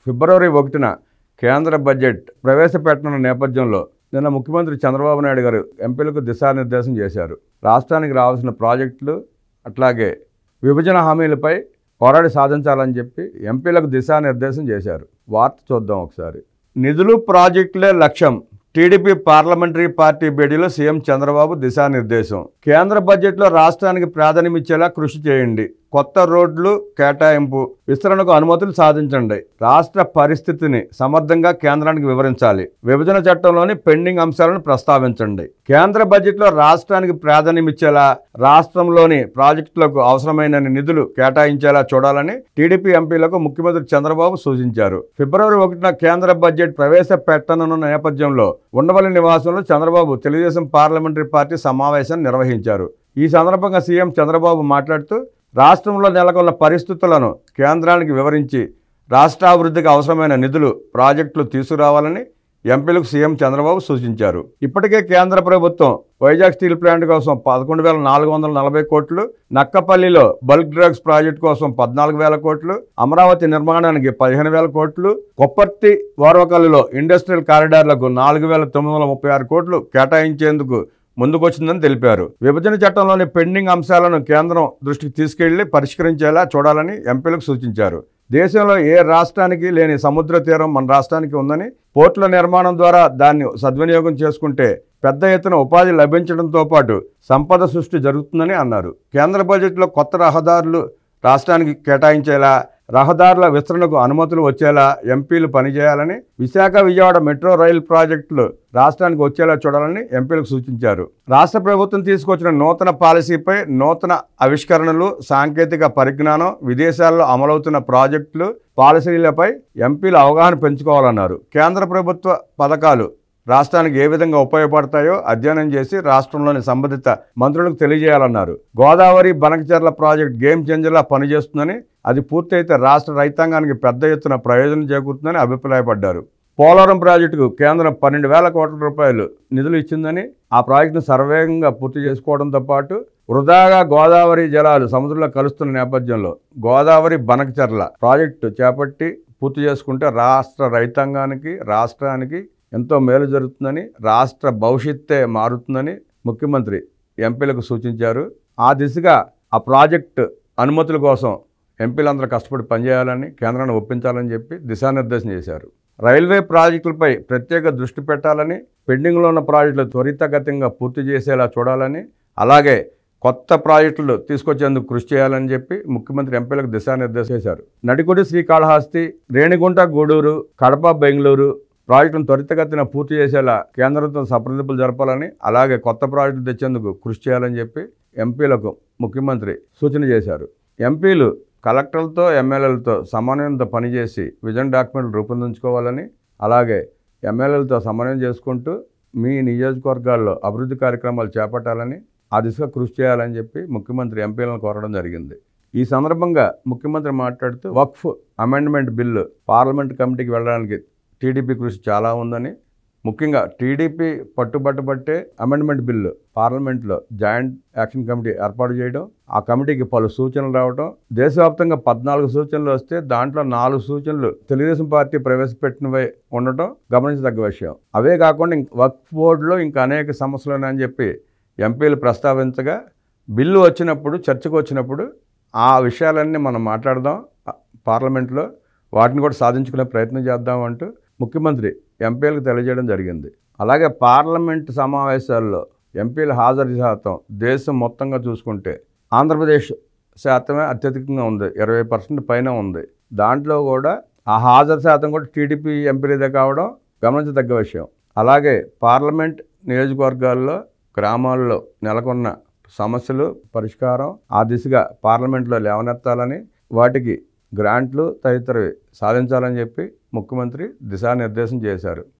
ఫిబ్రవరి 1న కేంద్ర బడ్జెట్ ప్రవేశపెట్టనున్న నేపథ్యంలో నిన్న ముఖ్యమంత్రి చంద్రబాబు నాయుడు గారు ఎంపీలకు దిశానిర్దేశం చేశారు. రాష్ట్రానికి రావాల్సిన ప్రాజెక్టులు అట్లాగే విభజన హామీలపై పోరాడి సాధించాలని చెప్పి ఎంపీలకు దిశానిర్దేశం చేశారు. వార్త చూద్దాం ఒకసారి. నిధులు ప్రాజెక్టులే లక్ష్యం. టీడీపీ పార్లమెంటరీ పార్టీ భేటీలో సీఎం చంద్రబాబు దిశానిర్దేశం. కేంద్ర బడ్జెట్లో రాష్ట్రానికి ప్రాధాన్యమిచ్చేలా కృషి చేయండి. కొత్త రోడ్లు కేటాయింపు విస్తరణకు అనుమతులు సాధించండి. రాష్ట్ర పరిస్థితిని సమర్థంగా కేంద్రానికి వివరించాలి. విభజన చట్టంలోని పెండింగ్ అంశాలను ప్రస్తావించండి. కేంద్ర బడ్జెట్లో రాష్ట్రానికి ప్రాధాన్యమిచ్చేలా రాష్ట్రంలోని ప్రాజెక్టులకు అవసరమైన నిధులు కేటాయించేలా చూడాలని టీడీపీ ఎంపీలకు ముఖ్యమంత్రి చంద్రబాబు సూచించారు. ఫిబ్రవరి 1న కేంద్ర బడ్జెట్ ప్రవేశపెట్టనున్న నేపథ్యంలో ఉండవల్లి నివాసంలో చంద్రబాబు తెలుగుదేశం పార్లమెంటరీ పార్టీ సమావేశం నిర్వహించారు. ఈ సందర్భంగా సీఎం చంద్రబాబు మాట్లాడుతూ రాష్ట్రంలో నెలకొన్న పరిస్థితులను కేంద్రానికి వివరించి రాష్ట్రాభివృద్ధికి అవసరమైన నిధులు ప్రాజెక్టులు తీసుకురావాలని ఎంపీలకు సీఎం చంద్రబాబు సూచించారు. ఇప్పటికే కేంద్ర ప్రభుత్వం వైజాగ్ స్టీల్ ప్లాంట్ కోసం 11,440 కోట్లు, నక్కపల్లిలో బల్క్ డ్రగ్స్ ప్రాజెక్టు కోసం 14,000 కోట్లు, అమరావతి నిర్మాణానికి 15,000 కోట్లు, కొప్పర్తి ఓర్వకల్లులో ఇండస్ట్రియల్ కారిడార్లకు 4,936 కోట్లు కేటాయించేందుకు ముందుకొచ్చిందని తెలిపారు. విభజన చట్టంలోని పెండింగ్ అంశాలను కేంద్రం దృష్టికి తీసుకెళ్లి పరిష్కరించేలా చూడాలని ఎంపీలకు సూచించారు. దేశంలో ఏ రాష్ట్రానికి లేని సముద్ర తీరం మన రాష్ట్రానికి ఉందని, పోర్టుల నిర్మాణం ద్వారా దాన్ని సద్వినియోగం చేసుకుంటే పెద్ద ఎత్తున ఉపాధి లభించడంతో పాటు సంపద సృష్టి జరుగుతుందని అన్నారు. కేంద్ర బడ్జెట్లో కొత్త రహదారులు రాష్ట్రానికి కేటాయించేలా, రహదారుల విస్తరణకు అనుమతులు వచ్చేలా ఎంపీలు పనిచేయాలని, విశాఖ విజయవాడ మెట్రో రైలు ప్రాజెక్టులు రాష్ట్రానికి వచ్చేలా చూడాలని ఎంపీలకు సూచించారు. రాష్ట్ర ప్రభుత్వం తీసుకొచ్చిన నూతన పాలసీపై నూతన ఆవిష్కరణలు, సాంకేతిక పరిజ్ఞానం, విదేశాల్లో అమలవుతున్న ప్రాజెక్టులు, పాలసీలపై ఎంపీలు అవగాహన పెంచుకోవాలన్నారు. కేంద్ర ప్రభుత్వ పథకాలు రాష్ట్రానికి ఏ విధంగా ఉపయోగపడతాయో అధ్యయనం చేసి రాష్ట్రంలోని సంబంధిత మంత్రులకు తెలియజేయాలన్నారు. గోదావరి బనకచెర్ల ప్రాజెక్టు గేమ్ చేంజర్లా పనిచేస్తుందని, అది పూర్తయితే రాష్ట్ర రైతాంగానికి పెద్ద ఎత్తున ప్రయోజనం చేకూరుతుందని అభిప్రాయపడ్డారు. పోలవరం ప్రాజెక్టుకు కేంద్రం 12,000 కోట్ల రూపాయలు నిధులు ఇచ్చిందని, ఆ ప్రాజెక్టును సర్వేగంగా పూర్తి చేసుకోవడంతో పాటు వృధాగా గోదావరి జలాలు సముద్రంలో కలుస్తున్న నేపథ్యంలో గోదావరి బనకచెర్ల ప్రాజెక్టు చేపట్టి పూర్తి చేసుకుంటే రాష్ట్ర రైతాంగానికి, రాష్ట్రానికి ఎంతో మేలు జరుగుతుందని, రాష్ట్ర భవిష్యత్తే మారుతుందని ముఖ్యమంత్రి ఎంపీలకు సూచించారు. ఆ దిశగా ఆ ప్రాజెక్టు అనుమతుల కోసం ఎంపీలందరూ కష్టపడి పనిచేయాలని, కేంద్రాన్ని ఒప్పించాలని చెప్పి దిశానిర్దేశం చేశారు. రైల్వే ప్రాజెక్టులపై ప్రత్యేక దృష్టి పెట్టాలని, పెండింగ్లో ఉన్న ప్రాజెక్టులు త్వరితగతంగా పూర్తి చేసేలా చూడాలని, అలాగే కొత్త ప్రాజెక్టులు తీసుకొచ్చేందుకు కృషి చేయాలని చెప్పి ముఖ్యమంత్రి ఎంపీలకు దిశానిర్దేశం చేశారు. నడికుడి శ్రీకాళహస్తి, రేణిగుంట గూడూరు, కడప బెంగళూరు ప్రాజెక్టును త్వరితగతిన పూర్తి చేసేలా కేంద్రంతో సంప్రదింపులు జరపాలని, అలాగే కొత్త ప్రాజెక్టులు తెచ్చేందుకు కృషి చేయాలని చెప్పి ఎంపీలకు ముఖ్యమంత్రి సూచన చేశారు. ఎంపీలు కలెక్టర్లతో, ఎమ్మెల్యేలతో సమన్వయంతో పనిచేసి విజన్ డాక్యుమెంట్లు రూపొందించుకోవాలని, అలాగే ఎమ్మెల్యేలతో సమన్వయం చేసుకుంటూ మీ నియోజకవర్గాల్లో అభివృద్ధి కార్యక్రమాలు చేపట్టాలని, ఆ దిశగా కృషి చేయాలని చెప్పి ముఖ్యమంత్రి ఎంపీలను కోరడం జరిగింది. ఈ సందర్భంగా ముఖ్యమంత్రి మాట్లాడుతూ వక్ఫ్ అమెండ్మెంట్ బిల్లు పార్లమెంట్ కమిటీకి వెళ్ళడానికి టీడీపీ కృషి చాలా ఉందని, ముఖ్యంగా టీడీపీ పట్టుబట్టబట్టే అమెండ్మెంట్ బిల్లు పార్లమెంట్లో జాయింట్ యాక్షన్ కమిటీ ఏర్పాటు చేయడం, ఆ కమిటీకి పలు సూచనలు రావడం, దేశవ్యాప్తంగా 14 సూచనలు వస్తే దాంట్లో 4 సూచనలు తెలుగుదేశం పార్టీ ప్రవేశపెట్టినవై ఉండటం గమనించదగ్గ విషయం. అవే కాకుండా వక్ఫ్ బోర్డులో ఇంకా అనేక సమస్యలు ఉన్నాయని చెప్పి ఎంపీలు ప్రస్తావించగా, బిల్లు వచ్చినప్పుడు, చర్చకు వచ్చినప్పుడు ఆ విషయాలన్నీ మనం మాట్లాడదాం పార్లమెంట్లో, వాటిని కూడా సాధించుకునే ప్రయత్నం చేద్దాం అంటూ ముఖ్యమంత్రి ఎంపీలకు తెలియజేయడం జరిగింది. అలాగే పార్లమెంటు సమావేశాల్లో ఎంపీల హాజరు శాతం దేశం మొత్తంగా చూసుకుంటే ఆంధ్రప్రదేశ్ శాతమే అత్యధికంగా ఉంది, 20% పైన ఉంది. దాంట్లో కూడా ఆ హాజరు శాతం కూడా టీడీపీ ఎంపీలదే కావడం గమనించదగ్గ విషయం. అలాగే పార్లమెంట్ నియోజకవర్గాల్లో, గ్రామాల్లో నెలకొన్న సమస్యలు పరిష్కారం ఆ దిశగా పార్లమెంట్లో లేవనెత్తాలని, వాటికి గ్రాంట్లు తదితరవి సాధించాలని చెప్పి ముఖ్యమంత్రి దిశానిర్దేశం చేశారు.